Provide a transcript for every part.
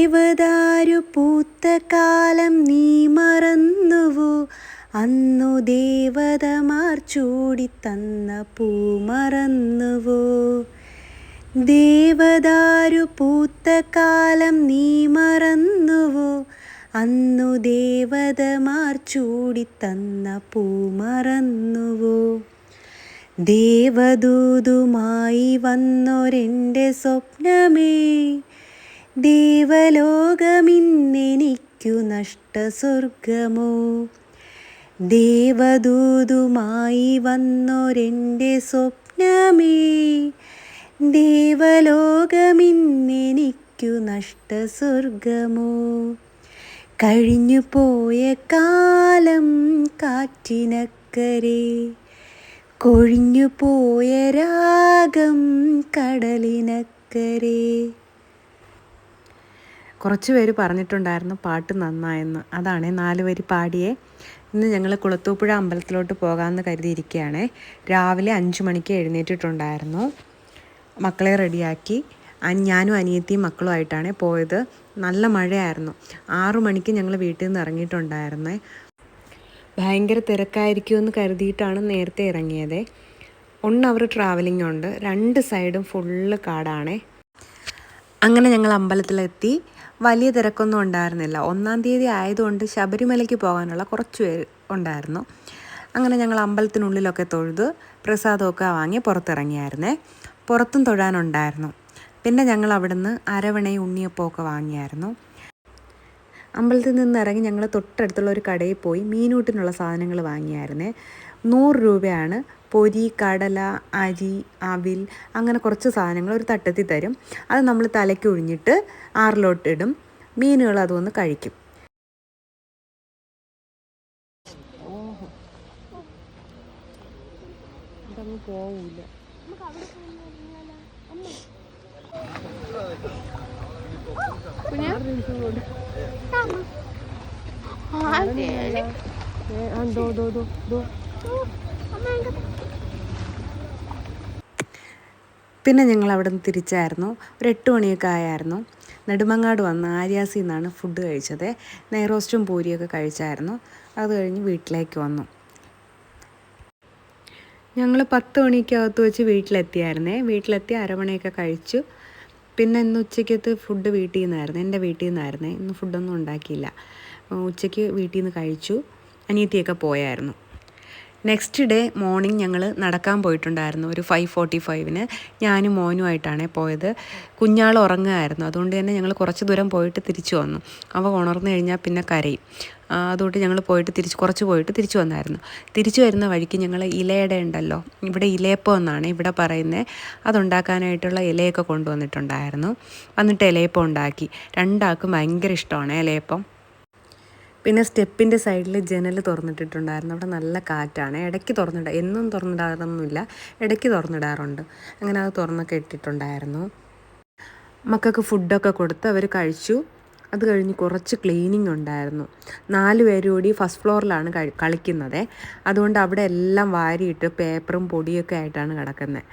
ദേവദാരു പൂത്ത കാലം നീ മറന്നുവോ? അന്നു ദേവതമാർ ചൂടിത്തന്ന പൂ മറന്നുവോ? ദേവദാരു പൂത്ത കാലം നീ മറന്നുവോ? അന്നു ദേവതമാർ ചൂടിത്തന്ന പൂ മറന്നുവോ? ദേവദൂതുമായി വന്നൊരെൻ്റെ സ്വപ്നമേ, ദേവലോകമിന്നെനിക്കു നഷ്ടസ്വർഗമോ? ദേവദൂതുമായി വന്നൊരെൻ്റെ സ്വപ്നമേ, ദേവലോകമിന്നെനിക്കു നഷ്ടസ്വർഗമോ? കഴിഞ്ഞു പോയ കാലം കാറ്റിനക്കരെ, കൊഴിഞ്ഞു പോയ രാഗം കടലിനക്കരെ. കുറച്ച് പേര് പറഞ്ഞിട്ടുണ്ടായിരുന്നു പാട്ട് നന്നായെന്ന്. അതാണ് 4 വരി പാടിയേ. ഇന്ന് ഞങ്ങൾ കുളത്തൂപ്പുഴ അമ്പലത്തിലോട്ട് പോകാമെന്ന് കരുതിയിരിക്കുകയാണ്. രാവിലെ 5 മണിക്ക് എഴുന്നേറ്റിട്ടുണ്ടായിരുന്നു. മക്കളെ റെഡിയാക്കി ഞാനും അനിയത്തിയും മക്കളുമായിട്ടാണ് പോയത്. നല്ല മഴയായിരുന്നു. 6 മണിക്ക് ഞങ്ങൾ വീട്ടിൽ നിന്ന് ഇറങ്ങിയിട്ടുണ്ടായിരുന്നേ. ഭയങ്കര തിരക്കായിരിക്കുമെന്ന് കരുതിയിട്ടാണ് നേരത്തെ ഇറങ്ങിയത്. 1 അവർ ട്രാവലിംഗ് ഉണ്ട്. 2 സൈഡും ഫുള്ള് കാടാണേ. അങ്ങനെ ഞങ്ങൾ അമ്പലത്തിലെത്തി. വലിയ തിരക്കൊന്നും ഉണ്ടായിരുന്നില്ല. 1-ാം തീയതി ആയതുകൊണ്ട് ശബരിമലയ്ക്ക് പോകാനുള്ള കുറച്ച് പേര് ഉണ്ടായിരുന്നു. അങ്ങനെ ഞങ്ങൾ അമ്പലത്തിനുള്ളിലൊക്കെ തൊഴുത് പ്രസാദമൊക്കെ വാങ്ങി പുറത്തിറങ്ങിയായിരുന്നേ. പുറത്തും തൊഴാനുണ്ടായിരുന്നു. പിന്നെ ഞങ്ങൾ അവിടുന്ന് അരവണയും ഉണ്ണിയപ്പമൊക്കെ വാങ്ങിയായിരുന്നു. അമ്പലത്തിൽ നിന്ന് ഇറങ്ങി ഞങ്ങൾ തൊട്ടടുത്തുള്ള ഒരു കടയിൽ പോയി മീനൂട്ടിനുള്ള സാധനങ്ങൾ വാങ്ങിയായിരുന്നേ. 100 രൂപയാണ്. പൊരി, കടല, അരി, അവിൽ, അങ്ങനെ കുറച്ച് സാധനങ്ങൾ ഒരു തട്ടത്തിൽ തരും. അത് നമ്മൾ തലയ്ക്ക് ഒഴിഞ്ഞിട്ട് ആറിലോട്ടിടും. മീനുകൾ അതൊന്ന് കഴിക്കും. ഇതങ്ങ് പോവില്ല. പിന്നെ ഞങ്ങൾ അവിടെ നിന്ന് തിരിച്ചായിരുന്നു. ഒരു 8 മണിയൊക്കെ ആയായിരുന്നു. നെടുമങ്ങാട് വന്ന് ആര്യാസിൽ നിന്നാണ് ഫുഡ് കഴിച്ചത്. നെയ്റോസ്റ്റും പൂരിയൊക്കെ കഴിച്ചായിരുന്നു. അത് കഴിഞ്ഞ് വീട്ടിലേക്ക് വന്നു. ഞങ്ങൾ 10 മണിക്കകത്ത് വെച്ച് വീട്ടിലെത്തിയായിരുന്നേ. വീട്ടിലെത്തി അരമണിയൊക്കെ കഴിച്ചു. പിന്നെ ഇന്ന് ഉച്ചയ്ക്കത്ത് ഫുഡ് വീട്ടിൽ നിന്നായിരുന്നു, എൻ്റെ വീട്ടിൽ നിന്നായിരുന്നേ. ഇന്ന് ഫുഡൊന്നും ഉണ്ടാക്കിയില്ല. ഉച്ചയ്ക്ക് വീട്ടിൽ നിന്ന് കഴിച്ചു. അനിയത്തിയൊക്കെ പോയായിരുന്നു. നെക്സ്റ്റ് ഡേ മോർണിംഗ് ഞങ്ങൾ നടക്കാൻ പോയിട്ടുണ്ടായിരുന്നു. ഒരു 5:45 ഞാനും മോനുമായിട്ടാണ് പോയത്. കുഞ്ഞാൾ ഉറങ്ങുമായിരുന്നു. അതുകൊണ്ട് തന്നെ ഞങ്ങൾ കുറച്ച് ദൂരം പോയിട്ട് തിരിച്ചു വന്നു. അവ ഉണർന്നു കഴിഞ്ഞാൽ പിന്നെ കരയും. അതുകൊണ്ട് ഞങ്ങൾ കുറച്ച് പോയിട്ട് തിരിച്ചു വന്നായിരുന്നു. തിരിച്ചു വരുന്ന വഴിക്ക് ഞങ്ങൾ ഇലയുടെ ഉണ്ടല്ലോ, ഇവിടെ ഇലയപ്പം എന്നാണ് ഇവിടെ പറയുന്നത്, അതുണ്ടാക്കാനായിട്ടുള്ള ഇലയൊക്കെ കൊണ്ടുവന്നിട്ടുണ്ടായിരുന്നു. വന്നിട്ട് ഇലയപ്പം ഉണ്ടാക്കി. 2 ആൾക്കും ഭയങ്കര ഇഷ്ടമാണ് ഇലയപ്പം. പിന്നെ സ്റ്റെപ്പിൻ്റെ സൈഡിൽ ജനൽ തുറന്നിട്ടിട്ടുണ്ടായിരുന്നു. അവിടെ നല്ല കാറ്റാണ്. ഇടയ്ക്ക് എന്നും തുറന്നിടാറൊന്നുമില്ല, ഇടയ്ക്ക് തുറന്നിടാറുണ്ട്. അങ്ങനെ അത് തുറന്നൊക്കെ ഇട്ടിട്ടുണ്ടായിരുന്നു. മക്കൾക്ക് ഫുഡൊക്കെ കൊടുത്ത് അവർ കഴിച്ചു. അത് കഴിഞ്ഞ് കുറച്ച് ക്ലീനിങ് ഉണ്ടായിരുന്നു. 4 പേരും കൂടി ഫസ്റ്റ് ഫ്ലോറിലാണ് കളിക്കുന്നത്. അതുകൊണ്ട് അവിടെ എല്ലാം വാരിയിട്ട് പേപ്പറും പൊടിയൊക്കെ ആയിട്ടാണ് കിടക്കുന്നത്.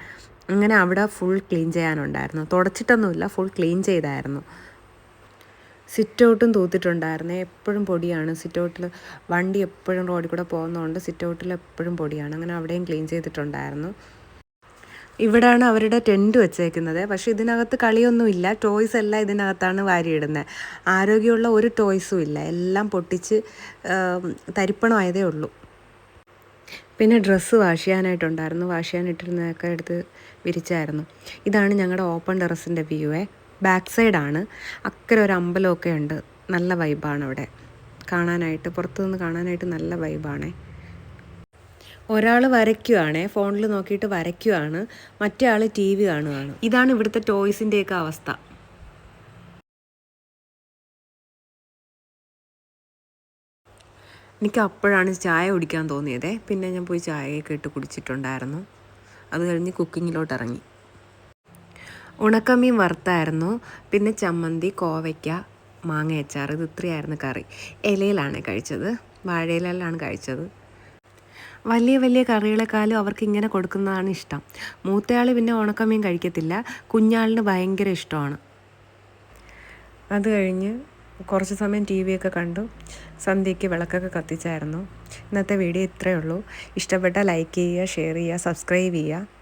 അങ്ങനെ അവിടെ ഫുൾ ക്ലീൻ ചെയ്യാനുണ്ടായിരുന്നു. തുടച്ചിട്ടൊന്നുമില്ല, ഫുൾ ക്ലീൻ ചെയ്തായിരുന്നു. സിറ്റൗട്ടും തൂത്തിട്ടുണ്ടായിരുന്നേ. എപ്പോഴും പൊടിയാണ് സിറ്റൗട്ടിൽ. വണ്ടി എപ്പോഴും റോഡിൽ കൂടെ പോകുന്നതുകൊണ്ട് സിറ്റൗട്ടിൽ എപ്പോഴും പൊടിയാണ്. അങ്ങനെ അവിടെയും ക്ലീൻ ചെയ്തിട്ടുണ്ടായിരുന്നു. ഇവിടെയാണ് അവരുടെ ടെൻറ്റ് വെച്ചേക്കുന്നത്. പക്ഷേ ഇതിനകത്ത് കളിയൊന്നുമില്ല. ടോയ്സ് എല്ലാം ഇതിനകത്താണ് വാരിയിടുന്നത്. ആരോഗ്യമുള്ള ഒരു ടോയ്സും ഇല്ല. എല്ലാം പൊട്ടിച്ച് തരിപ്പണമായതേ ഉള്ളൂ. പിന്നെ ഡ്രസ്സ് വാഷ് ചെയ്യാനായിട്ടുണ്ടായിരുന്നു. വാഷ് ചെയ്യാനിട്ടിരുന്നതൊക്കെ എടുത്ത് വിരിച്ചായിരുന്നു. ഇതാണ് ഞങ്ങളുടെ ഓപ്പൺ ടെറസിൻ്റെ വ്യൂവേ. ബാക്ക് സൈഡാണ്. അക്കരെ ഒരു അമ്പലമൊക്കെ ഉണ്ട്. നല്ല വൈബാണ് അവിടെ കാണാനായിട്ട്. പുറത്തുനിന്ന് കാണാനായിട്ട് നല്ല വൈബാണേ. ഒരാൾ വരയ്ക്കുവാണേ, ഫോണിൽ നോക്കിയിട്ട് വരയ്ക്കുവാണ്. മറ്റേ ആൾ TV കാണുകയാണ്. ഇതാണ് ഇവിടുത്തെ ടോയ്സിൻ്റെയൊക്കെ അവസ്ഥ. എനിക്ക് അപ്പോഴാണ് ചായ കുടിക്കാൻ തോന്നിയത്. പിന്നെ ഞാൻ പോയി ചായയൊക്കെ ഇട്ട് കുടിച്ചിട്ടുണ്ടായിരുന്നു. അത് കഴിഞ്ഞ് കുക്കിങ്ങിലോട്ട് ഇറങ്ങി. ഉണക്കമീൻ വറുത്തായിരുന്നു. പിന്നെ ചമ്മന്തി, കോവയ്ക്ക, മാങ്ങ അച്ചാർ, ഇത് ഇത്രയായിരുന്നു കറി. ഇലയിലാണ് കഴിച്ചത്, വാഴയിലാണ് കഴിച്ചത്. വലിയ വലിയ കറികളെക്കാളും അവർക്ക് ഇങ്ങനെ കൊടുക്കുന്നതാണ് ഇഷ്ടം. മൂത്തയാൾ പിന്നെ ഉണക്കമീൻ കഴിക്കത്തില്ല. കുഞ്ഞാളിന് ഭയങ്കര ഇഷ്ടമാണ്. അത് കഴിഞ്ഞ് കുറച്ച് സമയം ടി വിയൊക്കെ കണ്ടു. സന്ധ്യയ്ക്ക് വിളക്കൊക്കെ കത്തിച്ചായിരുന്നു. ഇന്നത്തെ വീഡിയോ ഇത്രയേ ഉള്ളൂ. ഇഷ്ടപ്പെട്ടാൽ ലൈക്ക് ചെയ്യുക, ഷെയർ ചെയ്യുക, സബ്സ്ക്രൈബ് ചെയ്യുക.